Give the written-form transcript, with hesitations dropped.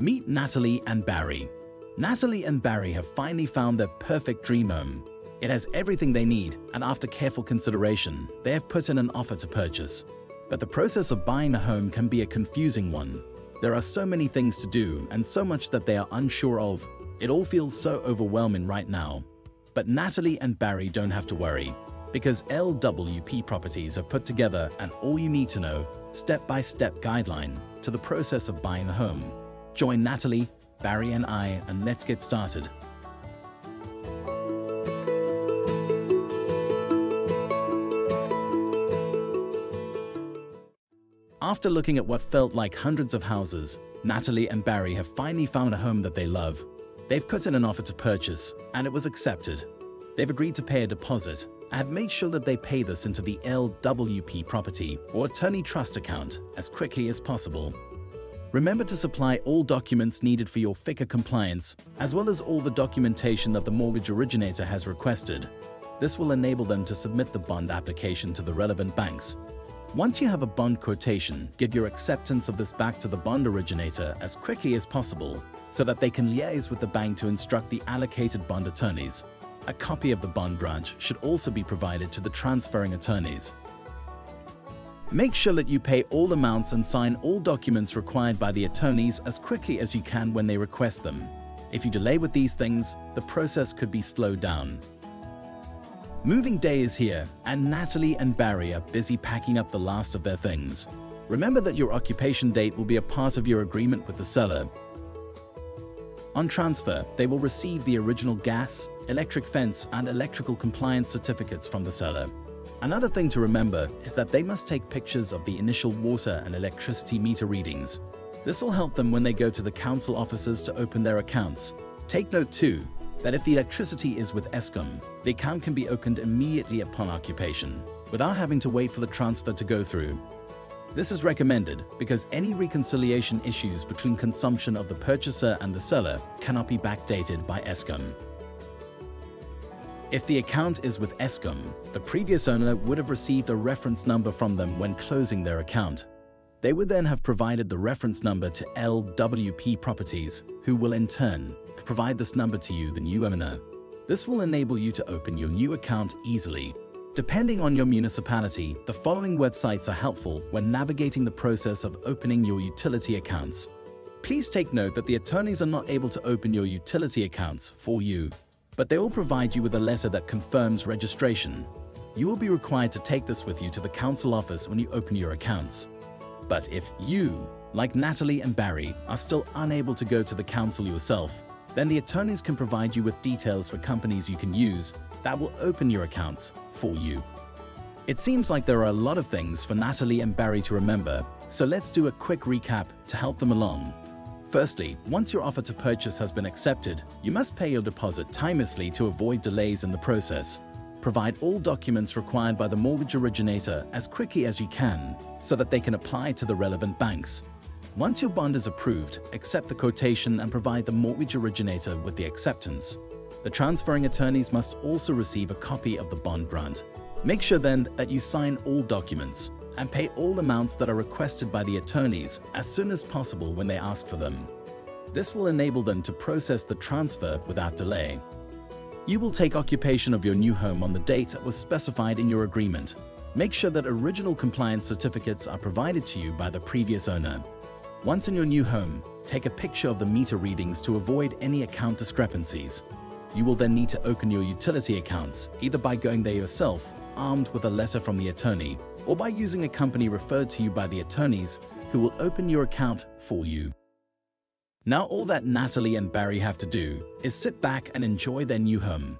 Meet Natalie and Barry. Natalie and Barry have finally found their perfect dream home. It has everything they need, and after careful consideration, they have put in an offer to purchase. But the process of buying a home can be a confusing one. There are so many things to do and so much that they are unsure of. It all feels so overwhelming right now. But Natalie and Barry don't have to worry, because LWP Properties have put together an all-you-need-to-know, step-by-step guideline to the process of buying a home. Join Natalie, Barry and I, and let's get started. After looking at what felt like hundreds of houses, Natalie and Barry have finally found a home that they love. They've put in an offer to purchase, and it was accepted. They've agreed to pay a deposit and have made sure that they pay this into the LWP property or attorney trust account as quickly as possible. Remember to supply all documents needed for your FICA compliance, as well as all the documentation that the mortgage originator has requested. This will enable them to submit the bond application to the relevant banks. Once you have a bond quotation, give your acceptance of this back to the bond originator as quickly as possible so that they can liaise with the bank to instruct the allocated bond attorneys. A copy of the bond grant should also be provided to the transferring attorneys. Make sure that you pay all amounts and sign all documents required by the attorneys as quickly as you can when they request them. If you delay with these things, the process could be slowed down. Moving day is here, and Natalie and Barry are busy packing up the last of their things. Remember that your occupation date will be a part of your agreement with the seller. On transfer, they will receive the original gas, electric fence, and electrical compliance certificates from the seller. Another thing to remember is that they must take pictures of the initial water and electricity meter readings. This will help them when they go to the council offices to open their accounts. Take note too, that if the electricity is with Eskom, the account can be opened immediately upon occupation, without having to wait for the transfer to go through. This is recommended because any reconciliation issues between consumption of the purchaser and the seller cannot be backdated by Eskom. If the account is with Eskom, the previous owner would have received a reference number from them when closing their account. They would then have provided the reference number to LWP Properties, who will in turn provide this number to you, the new owner. This will enable you to open your new account easily. Depending on your municipality, the following websites are helpful when navigating the process of opening your utility accounts. Please take note that the attorneys are not able to open your utility accounts for you, but they will provide you with a letter that confirms registration. You will be required to take this with you to the council office when you open your accounts. But if you, like Natalie and Barry, are still unable to go to the council yourself, then the attorneys can provide you with details for companies you can use that will open your accounts for you. It seems like there are a lot of things for Natalie and Barry to remember, so let's do a quick recap to help them along. Firstly, once your offer to purchase has been accepted, you must pay your deposit timelessly to avoid delays in the process. Provide all documents required by the mortgage originator as quickly as you can so that they can apply to the relevant banks. Once your bond is approved, accept the quotation and provide the mortgage originator with the acceptance. The transferring attorneys must also receive a copy of the bond grant. Make sure then that you sign all documents and pay all amounts that are requested by the attorneys as soon as possible when they ask for them. This will enable them to process the transfer without delay. You will take occupation of your new home on the date that was specified in your agreement. Make sure that original compliance certificates are provided to you by the previous owner. Once in your new home, take a picture of the meter readings to avoid any account discrepancies. You will then need to open your utility accounts, either by going there yourself, armed with a letter from the attorney, or by using a company referred to you by the attorneys who will open your account for you. Now all that Natalie and Barry have to do is sit back and enjoy their new home.